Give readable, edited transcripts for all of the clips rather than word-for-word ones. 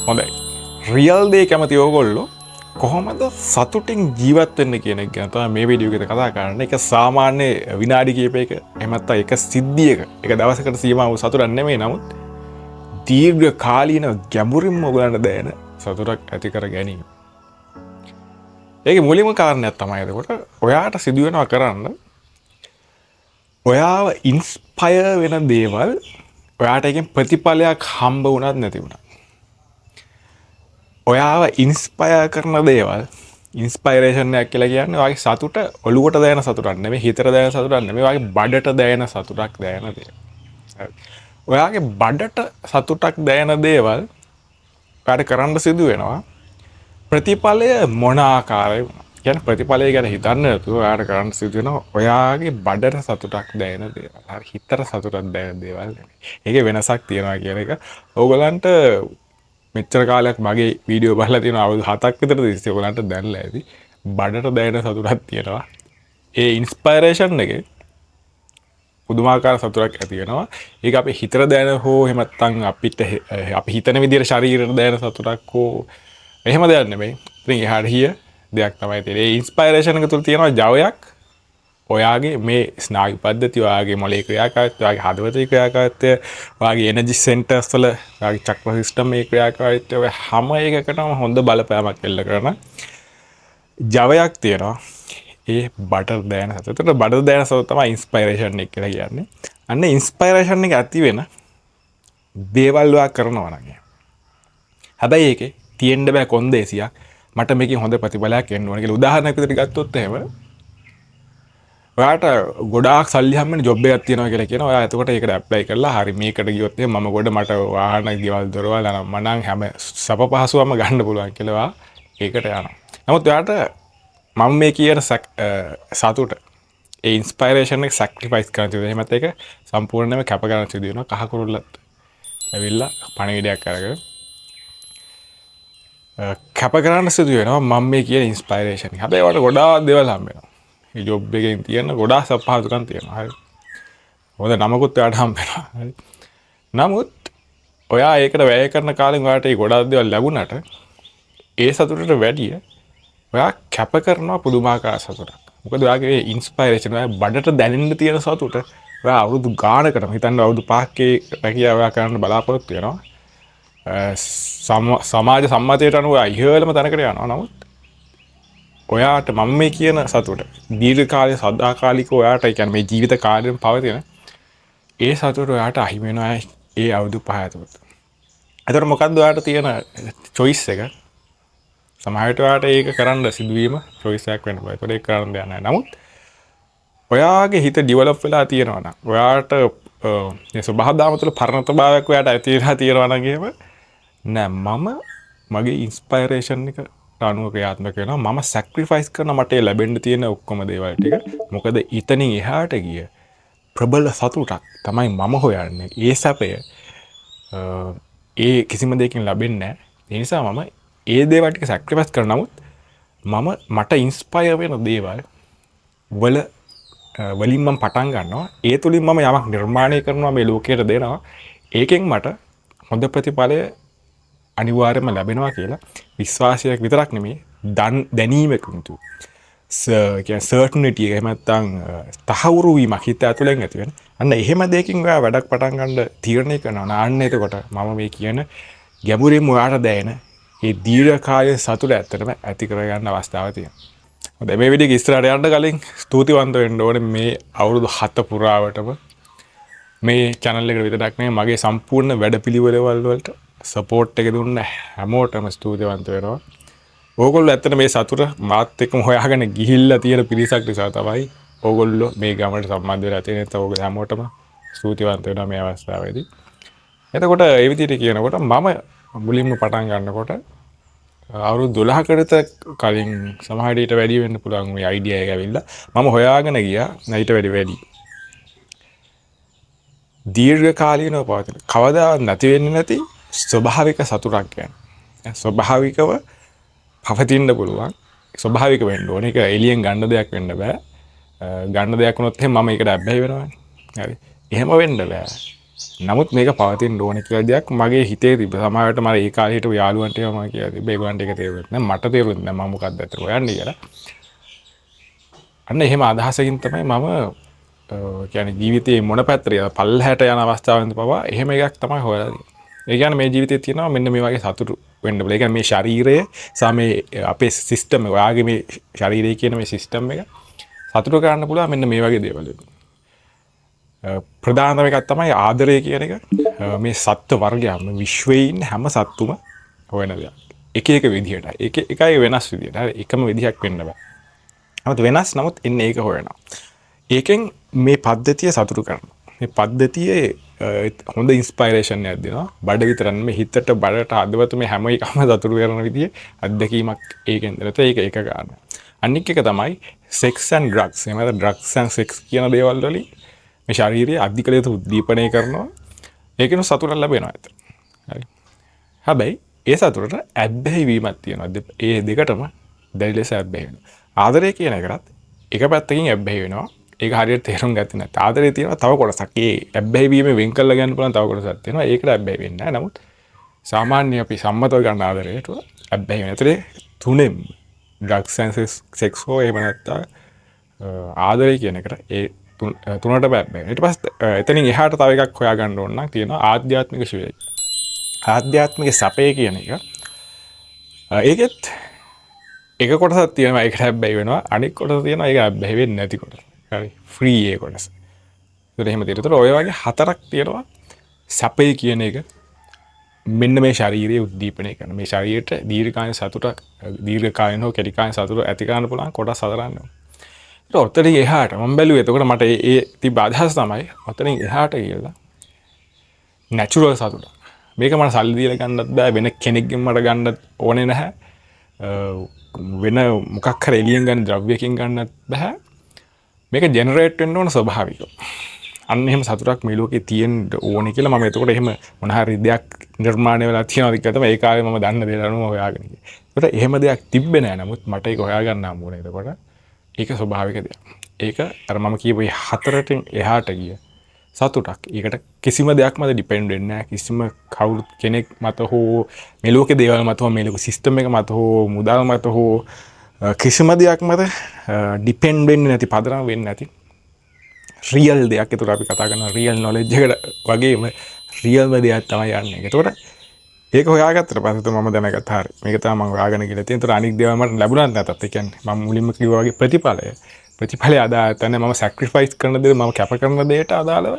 හොඳයි. රියල් දේ කැමති ඕගොල්ලෝ කොහොමද සතුටින් ජීවත් වෙන්න කියන එක ගැන තමයි මේ වීඩියෝ එකේ කතා කරන්නේ. ඒක සාමාන්‍ය විනාඩි කිහිපයක එහෙම නැත්නම් එක සිද්ධියක එක දවසකට සීමා වූ සතුටක් නෙමෙයි. නමුත් දීර්ඝ කාලීන ගැඹුරින්ම ඔයගලන්ට දැනෙන සතුටක් ඇති කර ගැනීම. ඒකේ මුලින්ම කාරණයක් තමයි එතකොට ඔයාට සිදු වෙනවා කරන්න ඔයාව ඉන්ස්පයර් වෙන දේවල් ඔයාට එකෙන් ප්‍රතිඵලයක් හම්බ වුණත් නැති වුණත් ඔයාව ඉන්ස්පයර් කරන දේවල් ඉන්ස්පයිරේෂන් එකක් කියලා කියන්නේ ඔයාගේ සතුට ඔලුවට දැනෙන සතුටක් නෙමෙයි හිතට දැනෙන සතුටක් නෙමෙයි ඔයාගේ බඩට දැනෙන සතුටක් දැනෙන දේ. ඔයාගේ බඩට සතුටක් දැනෙන දේවල් ඔයාට කරන්න සිදු වෙනවා ප්‍රතිඵලය මොන ආකාරයේ කියන්නේ ප්‍රතිඵලය ගැන හිතන්න නැතුව ඔයාට කරන්න සිදු වෙනවා ඔයාගේ බඩට සතුටක් දැනෙන දේවල්. හරි හිතට සතුටක් දැනෙන දේවල් නෙමෙයි. ඒකේ වෙනසක් තියෙනවා කියන එක ඕගලන්ට මෙච්චර කාලයක් මගේ වීඩියෝ බලලා තියෙන අවුරුදු 7ක් විතර තිස්සේ ඔයගලන්ට දැනලා ඇති බඩට දැනෙන සතුටක් තියෙනවා. ඒ ඉන්ස්පයරේෂන් එකේ පුදුමාකාර සතුටක් ඇති වෙනවා. ඒක අපේ හිතට දැනෙන හෝ එහෙම නැත්නම් අපිට අපි හිතන විදිහට ශරීරයට දැනෙන සතුටක් හෝ එහෙම දෙයක් නෙමෙයි. ඉතින් එහාට හිය දෙයක් තමයි තියෙන්නේ. ඒ ඉන්ස්පයරේෂන් එක තුල තියෙනවා ජවයක්. ඔයාගේ මේ ස්නායු පද්ධතිය, ඔයාගේ මොලේ ක්‍රියාකාරීත්වය, ඔයාගේ හදවතේ ක්‍රියාකාරීත්වය, ඔයාගේ එනර්ජි සෙන්ටර්ස් වල ඔයාගේ චක්‍ර සිස්ටම් මේ ක්‍රියාකාරීත්වය ඔය හැම එකකටම හොඳ බලපෑමක් එල්ල කරන ජවයක් තියෙනවා. ඒ බඩට දැනෙන සතුට. ඒතර බඩට දැනෙන සතුට තමයි ඉන්ස්පයරේෂන් එක කියලා කියන්නේ. අන්න ඉන්ස්පයරේෂන් එක ඇති වෙන දේවල් ඔයා කරනවා නම්. හැබැයි ඒකේ තියෙන්න බෑ කොන්දේසියක්. මට මේකෙන් හොඳ ප්‍රතිඵලයක් එන්න ඕන කියලා උදාහරණයක් විදිහට ගත්තොත් එහෙම ඔයාට ගොඩාක් සල්ලි හම්බෙන ජොබ් එකක් තියෙනවා කියලා කියනවා. ඔයා එතකොට ඒකට ඇප්ලයි කරලා හරි මේකට ගියොත් එහෙනම් මම ගොඩ මට වාහන ගෙවල් දොරවල් මනම් හැම සප පහසුවම ගන්න පුළුවන් කියලා ඔයා ඒකට යනවා. නමුත් ඔයාට මම මේ කියන සතුට ඒ ඉන්ස්පයරේෂන් එක සැක්‍රිෆයිස් කරන්න තියෙනවා. එහෙමත් ඒක සම්පූර්ණයෙන්ම කැප කරන්න සිදු වෙනවා. කහ කුරුල්ලත් ඇවිල්ලා පණිවිඩයක් අරගෙන කැප කරන්න සිදු වෙනවා මම මේ කියන ඉන්ස්පයරේෂන් එක. හැබැයි ඔයාලට ගොඩාක් දේවල් හම්බ වෙනවා. මේ ජොබ් එකෙන් තියෙන ගොඩාක් සපහසුකම් තියෙනවා. හරි. හොඳ නමකුත් ඔයාට හම්බ වෙනවා. හරි. නමුත් ඔයා ඒකට වැය කරන කාලෙන් ඔයාට මේ ගොඩාක් දේවල් ලැබුණාට ඒ සතුටට වැඩිය ඔයා කැප කරනවා පුදුමාකාර සතුටක්. මොකද ඔයාගේ මේ ඉන්ස්පයරේෂන් ඔයා බඩට දැනෙන්න තියෙන සතුට ඔයා අවුරුදු ගානකටම හිතන්න අවුරුදු 5ක රැකියාව ඔයා කරන්න බලාපොරොත්තු වෙනවා. සමාජ සම්මතයට අනුව ඉහළම තැනකට යනවා. නමුත් ඔයාට මම මේ කියන සතුට දීර්ඝ කාලයේ සදාකාලිකව ඔයාට කියන්නේ මේ ජීවිත කාලෙම පවතින ඒ සතුට ඔයාට අහිමි වෙනවා ඒ අවුරුදු 5 ඇතුළත. එතකොට මොකද්ද ඔයාට තියෙන choice එක? සමහර විට ඔයාට ඒක කරන්න සිදුවීම choice එකක් වෙන්න පුළුවන්. ඒකට ඒක කරන්න දෙයක් නැහැ. නමුත් ඔයාගේ හිත ඩෙවලොප් වෙලා තියෙනවා නම් ඔයාට මේ ස්වභාවදාම තුළ පරණතභාවයක් ඔයාට ඇති වෙලා තියෙනවා නම් එහෙම නෑ මම මගේ ඉන්ස්පයරේෂන් එක අනුව ක්‍රියාත්මක වෙනවා. මම සැක්‍රිෆයිස් කරන මට ලැබෙන්න තියෙන ඔක්කොම දේවල් ටික. මොකද ඊතනින් එහාට ගිය ප්‍රබල සතුටක් තමයි මම හොයන්නේ. ඒ සැපය ඒ කිසිම දෙයකින් ලැබෙන්නේ නැහැ. ඒ නිසා මම ඒ දේවල් ටික සැක්‍රිෆයිස් කරන නමුත් මට ඉන්ස්පයර් වෙන දේවල් වලින් මම පටන් ගන්නවා. ඒ තුලින් මම යමක් නිර්මාණය කරනවා මේ ලෝකයට දෙනවා. ඒකෙන් මට හොඳ ප්‍රතිඵලය අනිවාර්යයෙන්ම ලැබෙනවා කියලා විශ්වාසයක් විතරක් නෙමෙයි දැනීමකින් තු කියන්නේ සර්ටනිටි එක එහෙම නැත්නම් තහවුරු වීමක් හිත ඇතුලෙන් ඇති වෙන. අන්න එහෙම දෙයකින් ඔයා වැඩක් පටන් ගන්න තීරණය කරනවා. අන්න එතකොට මම මේ කියන ගැඹුරින්ම ඔයාට දැනෙන ඒ දීර්ඝකාලීන සතුට ඇත්තටම ඇති කරගන්න අවස්ථාවක් තියෙනවා. හොඳයි මේ වීඩියෝ එක ඉස්සරහට යන්න කලින් ස්තුතිවන්ත වෙන්න ඕනේ මේ අවුරුදු 7 පුරාවටම මේ channel එකට විතරක් නෙමෙයි මගේ සම්පූර්ණ වැඩපිළිවෙළවල් වලට සපෝට් එක දුන්න හැමෝටම ස්තුතිවන්ත වෙනවා. ඕගොල්ලෝ ඇත්තට මේ සතුට මාත් එක්කම හොයාගෙන ගිහිල්ලා තියෙන පිරිසක් නිසා තමයි ඕගොල්ලෝ මේ ගමට සම්බන්ධ වෙලා තියෙන. ඒත් ඕගොල්ලෝ හැමෝටම ස්තුතිවන්ත වෙනවා මේ අවස්ථාවේදී. එතකොට ඒ විදිහට කියනකොට මම මුලින්ම පටන් ගන්නකොට අවුරුදු 12කට කලින් සමහර විට වැඩි වෙන්න පුළුවන් මේ අයිඩියා එක ඇවිල්ලා මම හොයාගෙන ගියා ඊට වැඩි දීර්ඝ කාලීනව පවතින කවදා නැති වෙන්නේ නැති ස්වභාවික සතුටක් කියන්නේ. ස්වභාවිකව පවතින්න පුළුවන්. ස්වභාවික වෙන්න ඕනේ. ඒක එලියෙන් ගන්න දෙයක් වෙන්න බෑ. ගන්න දෙයක් වුණොත් එහෙනම් මම ඒකට අබ්බැහි වෙනවානේ. හරි. එහෙම වෙන්න බෑ. නමුත් මේක පවතින්න ඕනේ කියලා දෙයක් මගේ හිතේ තිබ්බ. සමහරවිට මම ඒ කාලේ හිටපු යාළුවන්ට ඒවා මම කියලා තිබ්බ. ඒගොල්ලන්ට ඒක තේරුන්නේ නැහැ. මට තේරුන්නේ නැහැ මම මොකක්ද අතට හොයන්නේ කියලා. අන්න එහෙම අදහසකින් තමයි මම කියන්නේ ජීවිතේ මොන පැත්තට පල්ලහැට යන අවස්ථාවෙන්ද පවා එහෙම එකක් තමයි හොයලා තියෙන්නේ. ඒ කියන්නේ මේ ජීවිතේ තියෙනවා මෙන්න මේ වගේ සතුටු වෙන්න බල. ඒ කියන්නේ මේ ශරීරය සහ මේ අපේ සිස්ටම් එක, ඔයාගේ මේ ශරීරය කියන මේ සිස්ටම් එක සතුටු කරන්න පුළුවන් මෙන්න මේ වගේ දේවල්. ප්‍රධානම එකක් තමයි ආදරය කියන එක. මේ සත්ත්ව වර්ගයම විශ්වයේ ඉන්න හැම සත්තුම හොයන දෙයක්. එක එක විදිහට. එකයි වෙනස් විදිහට. හරි එකම විදිහක් වෙන්න බෑ. නමුත් වෙනස් නමුත් එන්නේ ඒක හොයනවා. ඒකෙන් මේ පද්ධතිය සතුටු කරනවා. මේ පද්ධතියේ හොඳ ඉන්ස්පයිරේෂන් එකක් දෙනවා. බඩ විතරක් නෙමෙයි හිතට බඩට හදවත මේ හැම එකම සතුටු කරන විදිහේ අත්දැකීමක් ඒකෙන් දෙනවා. ඒක එක කාරණා. අනික් එක තමයි sex and drugs. එහෙම නැත්නම් drugs and sex කියන දේවල් වලින් මේ ශාරීරික අධික ලෙස උද්දීපනය කරනවා. ඒකෙන් සතුට ලැබෙනවා ඇත්ත. හරි. හැබැයි ඒ සතුටට ඇබ්බැහි වීමක් තියෙනවා. ඒ දෙකටම දැඩි ලෙස ඇබ්බැහි වෙනවා. ආදරය කියන එකටත් එක පැත්තකින් ඇබ්බැහි වෙනවා. ඒක හරියට තේරුම් ගත්තේ නැත්නම් ආදරේ තියෙනවා තව කොටසක්. ඒ ඇබ්බැහි වීම වෙන් කරලා ගන්න පුළුවන් තව කොටසක් තියෙනවා. ඒකට ඇබ්බැහි වෙන්නේ නැහැ. නමුත් සාමාන්‍ය අපි සම්මතව ගන්න ආදරයට ඇබ්බැහි වෙන. ඒතරේ තුනෙන් drugs and sex හෝ එහෙම නැත්නම් ආදරය කියන එකට ඒ තුනට බැබ්බැහි. ඊට පස්සේ එතනින් එහාට තව එකක් හොයාගන්න ඕන නම් තියෙනවා ආධ්‍යාත්මික සුවය. ආධ්‍යාත්මික සැපය කියන එක. ඒකෙත් එක කොටසක් තියෙනවා ඒකට හැබැයි වෙනවා. අනිත් කොටස තියෙනවා ඒක හැබැයි වෙන්නේ නැති කොටස. හරි. ෆ්‍රී ඒ කොටස. ඒත් එහෙම තියෙනවා. ඔය වගේ හතරක් තියෙනවා සැපය කියන එක මෙන්න මේ ශාරීරික උද්දීපනය කරන. මේ ශරීරයට දීර්ඝකාලීන සතුටක් දීර්ඝකාලීන හෝ කෙටිකාලීන සතුට ඇති කරන්න පුළුවන් කොටස් හතරක්. ඔතනින් එහාට මම බැලුවේ එතකොට මට ඒ තිබ්බ අදහස තමයි ඔතනින් එහාට කියලා නැචරල් සතුට. මේක මට සල්ලි දීලා ගන්නත් බෑ වෙන කෙනෙක්ගෙන් මට ගන්නත් ඕනේ නැහැ. වෙන මොකක් හරි එළියෙන් ගන්න ද්‍රව්‍යකින් ගන්නත් බෑ. මේක ජෙනරේට් වෙන්න ඕන ස්වභාවිකව. අන්න එහෙම සතුටක් මේ ලෝකේ තියෙන්න ඕනේ කියලා මම එතකොට එහෙම මොන හරි දෙයක් නිර්මාණය වෙලා තියෙනවාද කියලා තමයි ඒ කාලේ මම දන්න දේ අනුව හොයාගෙන ගියේ. ඒකට එහෙම දෙයක් තිබ්බේ නෑ. නමුත් මට ඒක හොයාගන්න හම්බුනේ. එතකොට ඒක ස්වභාවික දෙයක්. ඒක අර මම කියපු මේ හතරටින් එහාට ගිය සතුටක්. ඒකට කිසිම දෙයක් මත ඩිපෙන්ඩ් වෙන්නේ නැහැ. කිසිම කවුරුත් කෙනෙක් මත හෝ මේ ලෝකේ දේවල් මත හෝ මේ ලෝක සිස්ටම් එක මත හෝ මුදල් මත හෝ කිසිම දෙයක් මත ඩිපෙන්ඩ් වෙන්නේ නැති පදනම් වෙන්නේ නැති රියල් දෙයක්. ඒතර අපි කතා කරන රියල් නොලෙජ් එකට වගේම රියල්ම දෙයක් තමයි යන්නේ. ඒතකොට ඒක හොයාගත්තට පස්සේ මම දැනගත්ත හරිය. මේක තමයි මම හොයාගෙන ගිහලා තියෙන. ඒතර අනික් දේවල් මට ලැබුණාත් නැතත් ඒ කියන්නේ මම මුලින්ම කිව්වා වගේ ප්‍රතිඵලය අදාළ තැන මම සැක්‍රිෆයිස් කරන දේ මම කැප කරන දේට අදාළව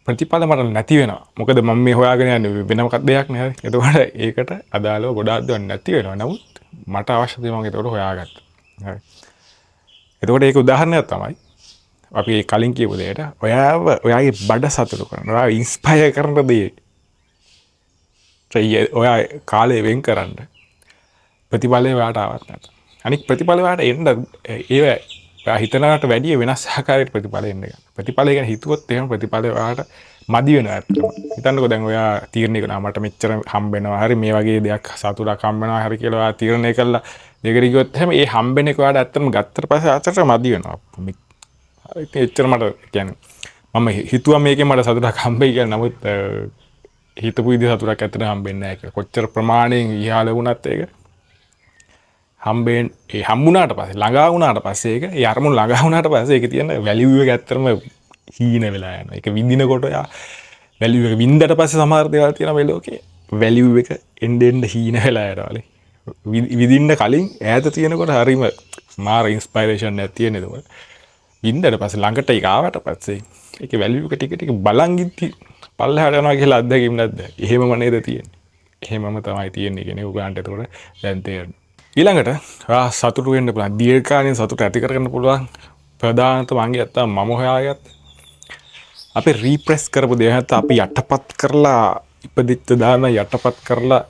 ප්‍රතිඵල මට නැති වෙනවා. මොකද මම මේ හොයාගෙන යන්නේ වෙන මොකක් දෙයක් නේ. එතකොට ඒකට අදාළව ගොඩාක් දේවල් නැති වෙනවා. නමුත් මට අවශ්‍ය දේ මම ඒකට හොයාගත්තා. හරි. එතකොට ඒක උදාහරණයක් තමයි අපි කලින් කියපු දෙයට ඔයාගේ බඩ සතුටු කරන, ඔයාව ඉන්ස්පයර් කරන දේ ඔයා කාලේ වෙන් කරන්න ප්‍රතිඵලය ඔයාට ආවත් නැත. අනික ප්‍රතිඵලය ඔයාට එන්න ඔයා හිතනකට වැඩිය වෙනස් ආකාරයකට ප්‍රතිඵල එන්න ගන්න. ප්‍රතිඵලය ගැන හිතුවොත් එහෙම ප්‍රතිඵලය ඔයාට මදි වෙනවා ඇත්තටම. හිතන්නකෝ දැන් ඔයා තීරණය කරනවා මට මෙච්චර හම්බ වෙනවා හරි මේ වගේ දෙයක් සතුටක් හම්බ වෙනවා හරි කියලා ඔයා තීරණය කළා. දෙකට ගියොත් එහෙම ඒ හම්බෙන එක ඔයාට ඇත්තටම ගත්තට පස්සේ අතට මදි වෙනවා. හරි එච්චර මට කියන්නේ මම හිතුවා මේකෙන් මට සතුටක් හම්බෙයි කියලා. නමුත් හිතපු විදිහ සතුටක් ඇත්තට හම්බෙන්නේ නැහැ කියලා. කොච්චර ප්‍රමාණයෙන් ඉහළ වුණත් ඒක හම්බුණාට පස්සේ ළඟා වුණාට පස්සේ ඒක ඒ අරමුණ ළඟා වුණාට පස්සේ ඒකේ තියෙන වැලියු එක ඇත්තටම හීන වෙලා යනවා. ඒක විඳිනකොට යා වැලියු එක විඳලා පස්සේ සමහර දේවල් තියෙනවා මේ ලෝකේ වැලියු එක එන්න හීන වෙලා යනවාලු. විඳින්න කලින් ඈත තියෙනකොට හරීම මාර ඉන්ස්පයිරේෂන් එකක් තියෙන ඒකවල. විඳලා පස්සේ ළඟට ඒක ආවට පස්සේ ඒකේ වැලියු එක ටික ටික බලන් ඉති පල්ලෙහාට යනවා කියලා අත්දැකීම් නැද්ද? එහෙමම නේද තියෙන්නේ. එහෙමම තමයි තියෙන්නේ කියන්නේ උගාන්ට ඒතකොට දැන් තේරෙනවා. ඊළඟට සතුටු වෙන්න පුළුවන් දීර්ඝකාලීන සතුට ඇති කරගන්න පුළුවන් ප්‍රධානතම අංගයක් තමයි මම හොයාගත්ත අපි රීප්‍රෙස් කරපු දේ නැත්නම් අපි යටපත් කරලා ඉපදිච්ච දාන යටපත් කරලා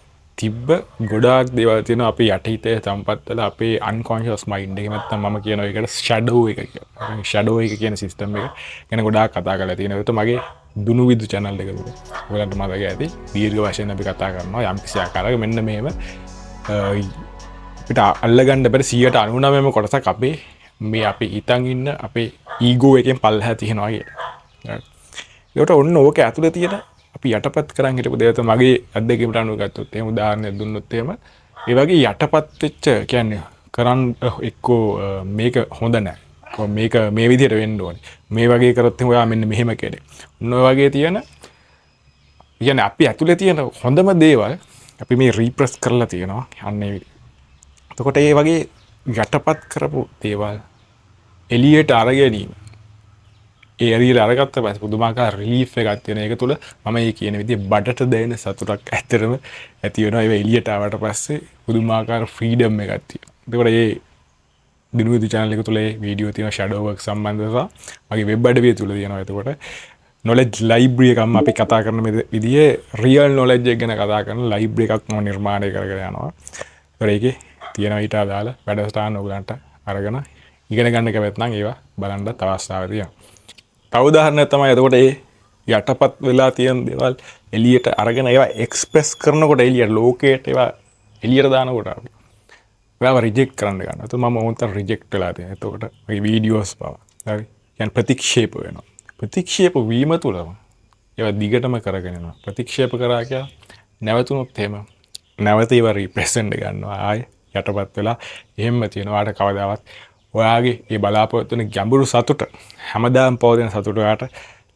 තිබ්බ ගොඩාක් දේවල් තියෙනවා අපි යටිහිතේ තම්පත් වෙලා අපේ අන්කොන්ෂස් මයින්ඩ් එකේ නැත්නම් මම කියනවා ඒකට ෂැඩෝ එක කියලා. ෂැඩෝ එක කියන සිස්ටම් එක ගැන ගොඩාක් කතා කරලා තියෙනවා. ඒත් මගේ දුනු විදු channel එක තුල. ඔයාලන්ට මතක ඇති දීර්ඝ වශයෙන් අපි කතා කරනවා යම් කිසි ආකාරයක මෙන්න මේව අපිට අල්ලගන්න බැරි 99%ම කොටසක් අපේ මේ අපි හිතන් ඉන්න අපේ ඊගෝ එකෙන් පල්ලෙහා තියෙනවා කියලා. ඒකට ඔන්න ඕක ඇතුලේ තියෙන අපි යටපත් කරන් හිටපු දේවල් මගේ අත්දැකීමට අනුව ගත්තොත් එහෙම උදාහරණයක් දුන්නොත් එහෙම ඒ වගේ යටපත් වෙච්ච කියන්නේ කරන් එක්කෝ මේක හොඳ නැහැ මේක මේ විදිහට වෙන්න ඕනේ මේ වගේ කරොත් එහෙම ඔයා මෙන්න මෙහෙම කෙනෙක් ඔන්න ඔය වගේ තියෙන කියන්නේ අපි ඇතුලේ තියෙන හොඳම දේවල් අපි මේ රීප්‍රෙස් කරලා තියෙනවා යන්නේ එතකොට ඒ වගේ යටපත් කරපු දේවල් එලියට අරගැනීම ඒ ඇරියට අරගත්ත පස්සේ පුදුමාකාර රිලීෆ් එකක් තියෙන එක තුළ මම ඒ කියන විදිහේ බඩට දැනෙන සතුටක් ඇත්තටම ඇති වෙනවා ඒක එලියට ආවට පස්සේ පුදුමාකාර ෆ්‍රීඩම් එකක් තියෙනවා එතකොට ඒ දිනුවිදු channel එක තුළ ඒ වීඩියෝ තියෙන ෂැඩෝ වර්ක් සම්බන්ධව මගේ වෙබ් අඩවිය තුළ තියෙනවා එතකොට knowledge library එකක්ම අපි කතා කරන මේ විදිහේ real knowledge එක ගැන කතා කරන library එකක් මම නිර්මාණය කරගෙන යනවා ඒතකොට ඒකේ තියෙනවා ඊට අදාළ වැඩසටහන් ඔයගලන්ට අරගෙන ඉගෙන ගන්න කැමති නම් ඒවා බලන්න තව අවස්ථාවක් තියෙනවා තව උදාහරණයක් තමයි එතකොට ඒ යටපත් වෙලා තියෙන දේවල් එළියට අරගෙන ඒවා එක්ස්ප්‍රෙස් කරනකොට එළියට ලෝකයට ඒවා එළියට දානකොට අපි ඒවා රිජෙක්ට් කරන්න ගන්නවා. එතකොට මම ඕන්තර රිජෙක්ට් වෙලා තියෙනවා. එතකොට මේ වීඩියෝස් පවා හරි. කියන්නේ ප්‍රතික්ෂේප වෙනවා. ප්‍රතික්ෂේප වීම තුලම ඒවා දිගටම කරගෙන යනවා. ප්‍රතික්ෂේප කරා කියලා නැවතුනොත් එහෙම නැවත ඒවා රිප්‍රෙසෙන්ට් ගන්නවා. ආයේ යටපත් වෙලා එහෙම තියෙනවා. ආට කවදාවත් ඔයාගේ ඒ බලාපොරොත්තු වෙන ගැඹුරු සතුට හැමදාම පවතින සතුට ඔයාට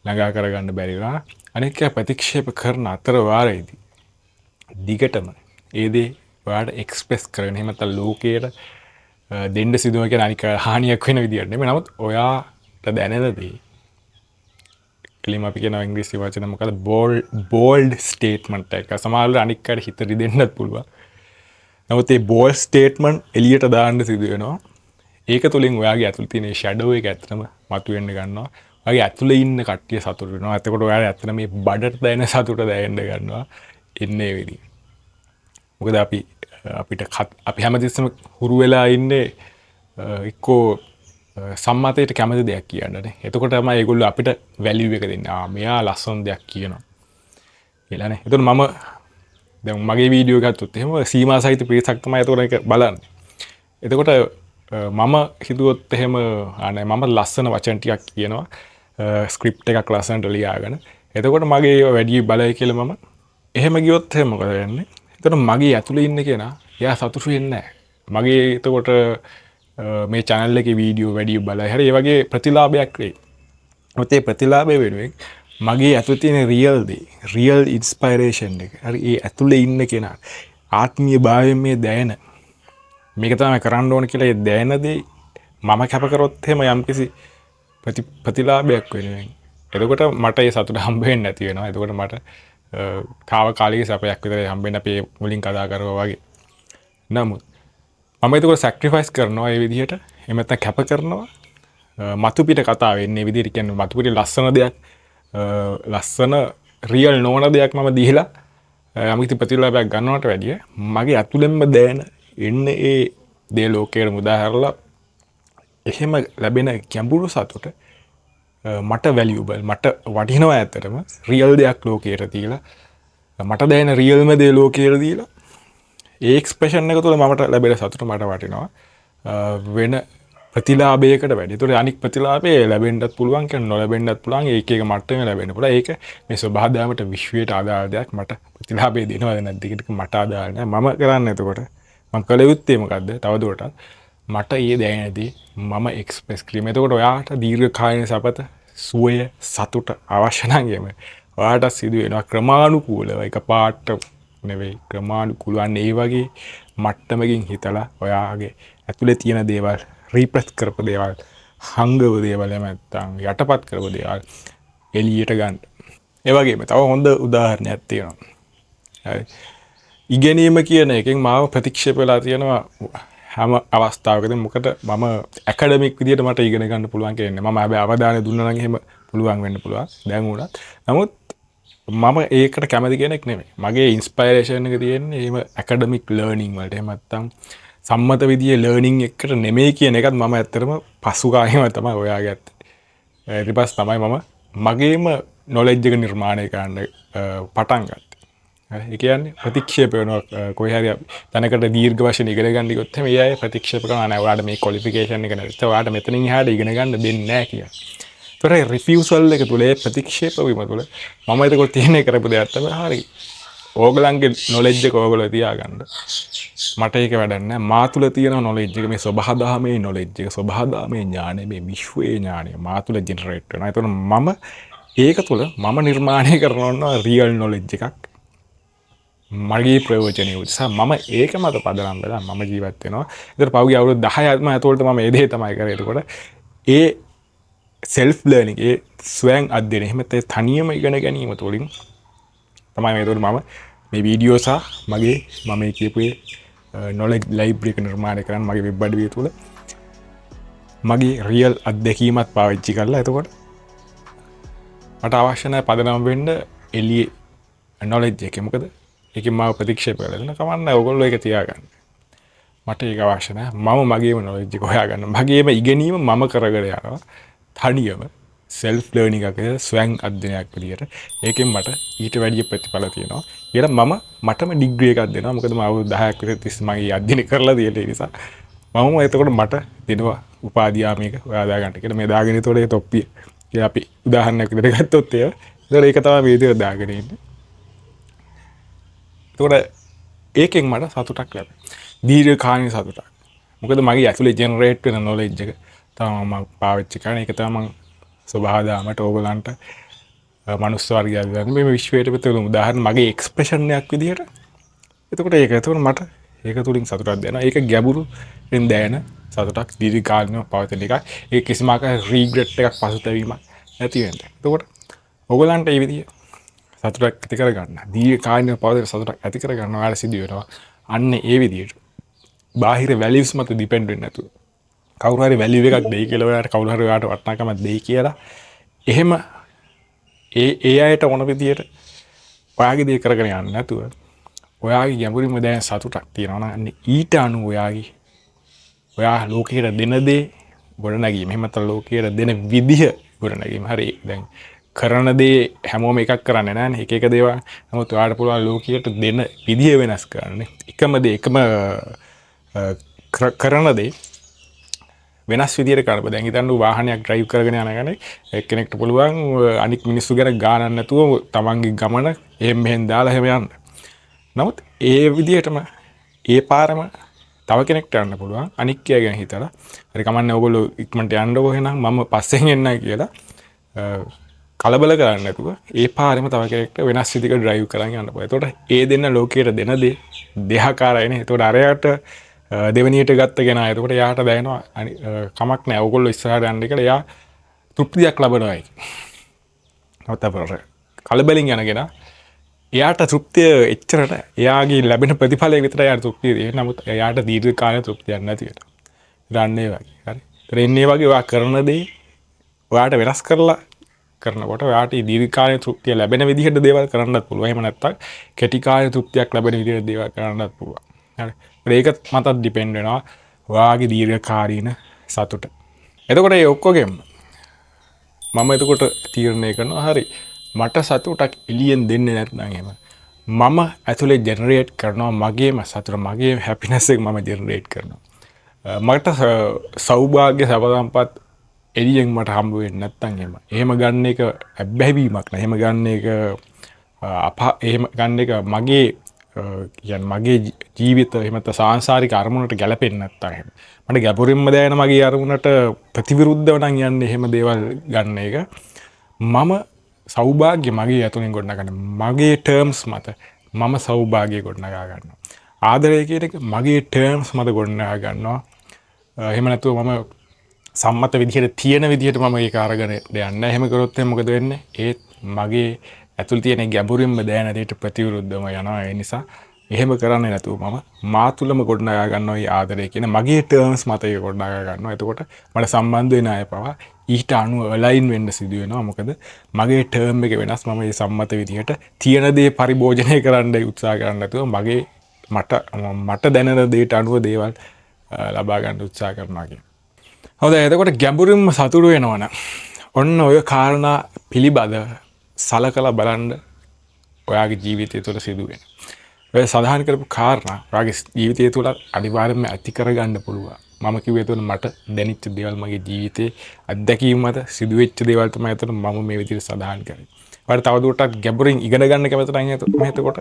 ළඟා කරගන්න බැරි වෙනවා. අනික ප්‍රතික්ෂේප කරන අතර වාරයේදී දිගටම ඒ දේ ඔයාට එක්ස්ප්‍රෙස් කරගෙන එහෙම නැත්නම් ලෝකයට දෙන්න සිදුවන කියන අනික හානියක් වෙන විදියට නෙමෙයි. නමුත් ඔයාට දැනෙන දේ එලිම අපි කියන ඉංග්‍රීසි වචන මොකද bold statement එක. සමහරවිට අනික් අයට හිත රිදෙන්නත් පුළුවන්. නමුත් ඒ bold statement එළියට දාන්න සිදු වෙනවා. ඒක තුළින් ඔයාගේ ඇතුළේ තියෙන ෂැඩෝ එක ඇත්තටම මතුවෙන්න ගන්නවා. ඔයාගේ ඇතුළේ ඉන්න කට්ටිය සතුටු වෙනවා. එතකොට ඔයාලා ඇත්තට මේ බඩට දැනෙන සතුට දැනෙන්න ගන්නවා. එන්නේ වෙලී. මොකද අපිට අපි හැමතිස්සෙම හුරු වෙලා ඉන්නේ එක්කෝ සම්මතයට කැමති දෙයක් කියන්නනේ. එතකොට තමයි ඒගොල්ලෝ අපිට වැලියු එක දෙන්නේ. මෙයා ලස්සන දෙයක් කියනවා. කියලානේ. එතකොට මම දැන් මගේ වීඩියෝ ගත්තොත් එහෙම සීමා සහිත පිරිසක් තමයි එතකොට ඒක බලන්නේ. එතකොට මම හිතුවොත් එහෙම අනේ මම ලස්සන වචන ටිකක් කියනවා ස්ක්‍රිප්ට් එකක් ලස්සනට ලියාගෙන එතකොට මගේ ඒව වැඩි බලයි කියලා මම එහෙම ගියොත් එහෙම මොකද වෙන්නේ එතකොට මගේ ඇතුලේ ඉන්න කෙනා එයා සතුටු වෙන්නේ නැහැ මගේ එතකොට මේ channel එකේ වීඩියෝ වැඩි බලයි හරි ඒ වගේ ප්‍රතිලාභයක් වෙයි මොකද ඒ ප්‍රතිලාභය වෙනුවෙන් මගේ ඇතුලේ තියෙන රියල් ඉන්ස්පයිරේෂන් එක හරි ඒ ඇතුලේ ඉන්න කෙනා ආත්මීය භාවයෙන් මේ දැනෙන මේක තමයි කරන්න ඕන කියලා ඒ දැනෙන දේ මම කැප කරොත් එහෙම යම්කිසි ප්‍රතිලාභයක් වෙනවා. එතකොට මට ඒ සතුට හම්බ වෙන්නේ නැති වෙනවා. එතකොට මට තාවකාලික සැපයක් විතරයි හම්බ වෙන්නේ අපි මුලින් කතා කරවා වගේ. නමුත් මම එතකොට සැක්‍රිෆයිස් කරනවා ඒ විදිහට. එහෙම නැත්නම් කැප කරනවා. මතු පිට කතා වෙන්නේ මේ විදිහට කියන්නේ මතු පිට ලස්සන දෙයක් ලස්සන රියල් නොවන දෙයක් මම දීලා යම්කිසි ප්‍රතිලාභයක් ගන්නවට වැඩිය මගේ අතුලෙන්ම දැනෙන එන්න ඒ දේ ලෝකයට මුදාහැරලා එහෙම ලැබෙන ගැඹුරු සතුට මට වැලියබල් මට වටිනවා ඇත්තටම රියල් දෙයක් ලෝකයට දීලා මට දැනෙන රියල්ම දේ ලෝකයට දීලා ඒ එක්ස්ප්‍රෙෂන් එක තුළ මට ලැබෙන සතුට මට වටිනවා වෙන ප්‍රතිලාභයකට වැඩි. ඒතකොට අනික් ප්‍රතිලාභය ලැබෙන්නත් පුළුවන් කියන නොලැබෙන්නත් පුළුවන් ඒක එක මට්ටමේ ලැබෙන්න පුළුවන්. ඒක මේ ස්වභාවදාමට විශ්වයට අදාළ දෙයක් මට ප්‍රතිලාභය දෙනවද නැද්ද කියන මට අදාළ නැහැ. මම කරන්නේ එතකොට මම කළ යුත්තේ මොකද්ද? තවදුරටත් මට ඒ දැනෙනදී මම එක්ස්ප්‍රෙස් කිරීම. එතකොට ඔයාට දීර්ඝකාලීන සපත සුවය සතුට අවශ්‍ය නම් එම ඔයාට සිදු වෙනවා ක්‍රමානුකූලව එකපාරට නෙවෙයි ක්‍රමානුකූලව ඒ වගේ මට්ටමකින් හිතලා ඔයාගේ ඇතුලේ තියෙන දේවල් රීප්‍රෙස් කරපු දේවල් හංගව දේවල් නැත්තම් යටපත් කරපු දේවල් එළියට ගන්න. ඒ වගේම තව හොඳ උදාහරණයක් තියෙනවා. හරි. ඉගෙනීම කියන එකෙන් මාව ප්‍රතික්ෂේප වෙලා තියෙනවා හැම අවස්ථාවකදී මොකද මම ඇකඩමික් විදියට මට ඉගෙන ගන්න පුළුවන් කියන්නේ මම හැබැයි අවධානය දුන්නා නම් එහෙම පුළුවන් වෙන්න පුළුවන් දැන් උනත් නමුත් මම ඒකට කැමති කෙනෙක් නෙමෙයි මගේ ඉන්ස්පයරේෂන් එක තියෙන්නේ එහෙම ඇකඩමික් ලර්නින් වලට එහෙම නැත්නම් සම්මත විදියේ ලර්නින් එකට නෙමෙයි කියන එකත් මම ඇත්තටම පසුකායෙම තමයි ඔයාගේ ඇත්තේ ඊට පස්සේ තමයි මම මගේම නොලෙජ් එක නිර්මාණය කරන්න පටන් ගත්තේ ඒ කියන්නේ ප්‍රතික්ෂේප වෙනවා කොයි හරි තැනකට දීර්ඝ වශයෙන් ඉගෙන ගන්න ගියොත් එහෙනම් ඒ අය ප්‍රතික්ෂේප කරනවා නෑ ඔයාලට මේ ක්වොලිෆිකේෂන් එක නැත්නම් ඔයාලට මෙතනින් එහාට ඉගෙන ගන්න දෙන්නේ නෑ කියලා. තොර රිෆියසල් එක තුළේ ප්‍රතික්ෂේප වීම තුළ මම එතකොට තියනය කරපු දෙයක් තමයි හරි ඕගලන්ගේ නොලෙජ් එක ඕගොල්ලෝ තියාගන්න මට ඒක වැඩක් නැහැ මා තුළ තියෙන නොලෙජ් එක මේ ස්වභාවධර්මයේ නොලෙජ් එක ස්වභාවධර්මයේ ඥානය මේ විශ්වයේ ඥානය මා තුළ ජෙනරේට් වෙනවා එතකොට මම ඒක තුළ මම නිර්මාණය කරනවා රියල් නොලෙජ් එකක් මගේ ප්‍රයෝජනය උදෙසා මම ඒක මත පදනම් වෙලා මම ජීවත් වෙනවා ඒතර පහුගිය අවුරුදු 10ක්ම ඇතුළත මම ඒ දේ තමයි කරේ එතකොට ඒ සෙල්ෆ් ලර්නින් ඒ ස්වයං අධ්‍යයනය එහෙම තනියම ඉගෙන ගැනීම තුළින් තමයි මේතකොට මම මේ වීඩියෝ සහ මගේ මම කියපු නොලෙජ් ලයිබ්‍රරි එක නිර්මාණය කරන්න මගේ වෙබ් අඩවිය තුළ මගේ රියල් අත්දැකීමත් පාවිච්චි කරලා එතකොට මට අවශ්‍ය නැහැ පදනම් වෙන්න එළියේ නොලෙජ් එක මොකද ඒකෙන් මාව ප්‍රතික්ෂේප කරලා දෙන කමන්න ඔයගොල්ලෝ ඒක තියාගන්න මට ඒක අවශ්‍ය නැහැ මම මගේම නොලෙජ් එක හොයාගන්න මගේම ඉගෙනීම මම කරගෙන යනවා තනියම සෙල්ෆ් ලර්නින් එකක ස්වයං අධ්‍යයනයක් විදියට ඒකෙන් මට ඊට වැඩිය ප්‍රතිඵල තියෙනවා ඊට මම මටම ඩිග්‍රී එකක් දෙනවා මොකද මම අවුරුදු 10ක් විතර තිස්සේ මගේ අධ්‍යයනය කරලා තියෙන නිසා මම එතකොට මට දෙනවා උපාධියාමික ඔයා දාගන්න කියලා මේ දාගෙන ඒතකොට ඒ තොප්පිය කියලා අපි උදාහරණයක් විදිහට ගත්තොත් ඒක තමයි මේ විදිහට දාගෙන ඉන්නේ එතකොට ඒකෙන් මට සතුටක් ලැබෙනවා දීර්ඝකාලීන සතුටක් මොකද මගේ ඇතුලේ ජෙනරේට් වෙන නොලෙජ් එක තමයි මම පාවිච්චි කරන එක තමයි මම ස්වභාවධර්මයට ඕගලන්ට මනුස්ස වර්ගය ගන්න මේ විශ්වයට පිටුළු උදාහරණ මගේ එක්ස්ප්‍රෙෂන් එකක් විදිහට එතකොට මට ඒක තුලින් සතුටක් දෙනවා ඒක ගැඹුරුෙන් දැනෙන සතුටක් දීර්ඝකාලීනව පවතින එකක් ඒක කිසිම ආකාර රීග්‍රෙට් එකක් පසුතැවීමක් නැති වෙන්න එතකොට ඕගලන්ට මේ විදිය සතුටක් ඇති කරගන්න දීර්ඝකාලීනව පවතින සතුටක් ඇති කරගන්න ඔයාලට සිදු වෙනවා අන්න ඒ විදියට බාහිර වැලියුස් මත ඩිපෙන්ඩ් වෙන්නේ නැතුව කවුරු හරි වැලියු එකක් දෙයි කියලා ඔයාලට කවුරු හරි ඔයාලට වටිනාකමක් දෙයි කියලා එහෙම ඒ අයට ඕන විදියට ඔයාගේ දේ කරගෙන යන්න නැතුව ඔයාගේ ගැඹුරින්ම දැනෙන සතුටක් තියෙනවා නම් අන්න ඊට අනුව ඔයා ලෝකයට දෙන දේ ගොඩනැගීම එහෙම නැත්නම් ලෝකයට දෙන විදිහ ගොඩනැගීම හරි දැන් කරන දේ හැමෝම එකක් කරන්නේ නැහැනේ එක දේවල් නමුත් ඔයාලට පුළුවන් ලෝකයට දෙන විදිහ වෙනස් කරන්න එකම දේ එකම කරන දේ වෙනස් විදියට කරන්න බෑ. දැන් හිතන්න වාහනයක් ඩ්‍රයිව් කරගෙන යන ගමන් එක්කෙනෙක්ට පුළුවන් අනික් මිනිස්සු ගැන ගානක් නැතුව තමන්ගේ ගමන එහෙම මෙහෙන් දාලා එහෙම යන්න. නමුත් ඒ විදියටම ඒ පාරම තව කෙනෙක්ට යන්න පුළුවන් අනික් අය ගැන හිතලා. හරි කමන්නේ ඔයගොල්ලෝ ඉක්මනට යන්නකෝ එහෙනම් මම පස්සෙන් එන්නයි කියලා කලබල කරන්නේ නැතුව ඒ පාරෙම තව කෙනෙක්ට වෙනස් විදිහක ඩ්‍රයිව් කරන් යන්න පුළුවන්. එතකොට ඒ දෙන්න ලෝකයට දෙන දේ දෙහාකාරයිනේ. එතකොට අරයට දෙවනියට ගත්ත කෙනා එතකොට එයාට දැනෙනවා කමක් නැහැ ඕගොල්ලෝ ඉස්සරහට යන්න කියලා එයා තෘප්තියක් ලබනවා ඒක. නමුත් කලබලින් යන කෙනා එයාට තෘප්තිය එච්චරට එයාගේ ලැබෙන ප්‍රතිඵලය විතරයි එයාට තෘප්තිය දෙන්නේ. නමුත් එයාට දීර්ඝ කාලීන තෘප්තියක් නැති වෙනවා. රන්නේ වගේ. හරි. ඒතර එන්නේ වගේ ඔයා කරන දේ ඔයාට වෙනස් කරලා කරනකොට ඔයාට දීර්ඝ කාලීන තෘප්තිය ලැබෙන විදිහට දේවල් කරන්නත් පුළුවන්. එහෙම නැත්නම් කෙටි කාලීන තෘප්තියක් ලැබෙන විදිහට දේවල් කරන්නත් පුළුවන්. හරි. ඒක මතත් ඩිපෙන්ඩ් වෙනවා ඔයාගේ දීර්ඝකාලීන සතුට. එතකොට මේ ඔක්කොගෙම මම එතකොට තීරණය කරනවා හරි මට සතුටක් එළියෙන් දෙන්නේ නැත්නම් එහෙම මම ඇතුලේ ජෙනරේට් කරනවා මගේම සතුට මගේම හැපිනස් එක මම ජෙනරේට් කරනවා. මට සෞභාග්‍ය සැප සම්පත් එළියෙන් මට හම්බ වෙන්නේ නැත්නම් එහෙම ගන්න එක අබ්බැහිවීමක් නෑ. එහෙම ගන්න එක එහෙම ගන්න එක මගේ කියන්නේ මගේ ජීවිත එහෙම නැත්නම් සාංශාරික අරමුණට ගැලපෙන්නේ නැත්නම් එහෙම මට ගැඹුරින්ම දැනෙන මගේ අරමුණට ප්‍රතිවිරුද්ධව නම් යන්නේ එහෙම දේවල් ගන්න එක මම සෞභාග්‍ය මගේ ඇතුලෙන් ගොඩනගන්න මගේ ටර්ම්ස් මත මම සෞභාග්‍ය ගොඩනගා ගන්නවා ආදරය කියන එක මගේ ටර්ම්ස් මත ගොඩනගා ගන්නවා එහෙම නැතුව මම සම්මත විදිහට තියෙන විදිහට මම ඒක අරගෙන යන්නේ එහෙම කරොත් මොකද වෙන්නේ ඒත් මගේ ඇතුළේ තියෙන ගැඹුරින්ම දැනෙන දෙයට ප්‍රතිවිරුද්ධව යනවා ඒ නිසා එහෙම කරන්නේ නැතුව මම මා තුලම ගොඩනගා ගන්නවා මේ ආදරය කියන මගේ ටර්ම්ස් මත ඒක ගොඩනගා ගන්නවා එතකොට මට සම්බන්ධ වෙන අය පවා ඊට අනුව අලයින් වෙන්න සිදු වෙනවා මොකද මගේ ටර්ම් එක වෙනස් මම මේ සම්මත විදිහට තියෙන දේ පරිභෝජනය කරන්න උත්සාහ කරන්නේ නැතුව මගේ මට දැනෙන දේට අනුව දේවල් ලබා ගන්න උත්සාහ කරනවා කියන්නේ හොඳයි එතකොට ගැඹුරින්ම සතුටු වෙනවනම් ඔන්න ඔය කාරණා පිළිබඳ සලකලා බලන්න ඔයාගේ ජීවිතය තුළ සිදු වෙන ඔය සඳහන් කරපු කාරණා ඔයාගේ ජීවිතය තුළ අනිවාර්යයෙන්ම ඇති කරගන්න පුළුවන් මම කිව්වේ එතන මට දැනෙච්ච දේවල් මගේ ජීවිතේ අත්දැකීම් මත සිදුවෙච්ච දේවල් තමයි එතන මම මේ විදිහට සඳහන් කරේ. ඔයාලට තවදුරටත් ගැඹුරින් ඉගෙන ගන්න කැමති නම් එතකොට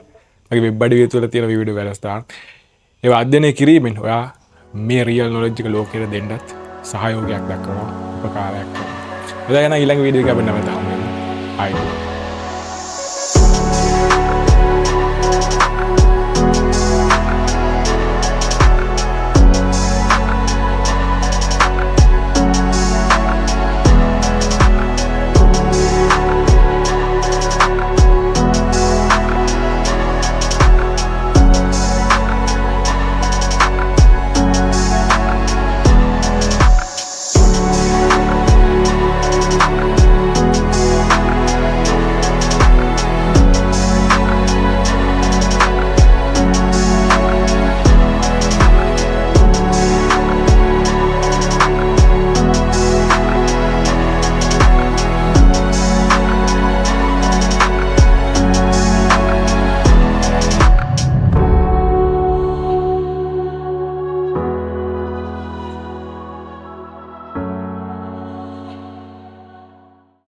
මගේ වෙබ් අඩවිය තුළ තියෙන වීඩියෝ වැඩසටහන් ඒවා අධ්‍යයනය කිරීමෙන් ඔයා මේ රියල් නොලෙජ් එක ලෝකෙට දෙන්නත් සහයෝගයක් දක්වනවා, උපකාරයක් කරනවා. එදා යන ඊළඟ වීඩියෝ එක අපිට නැවත හමු වෙමු. ආයිබෝවන්.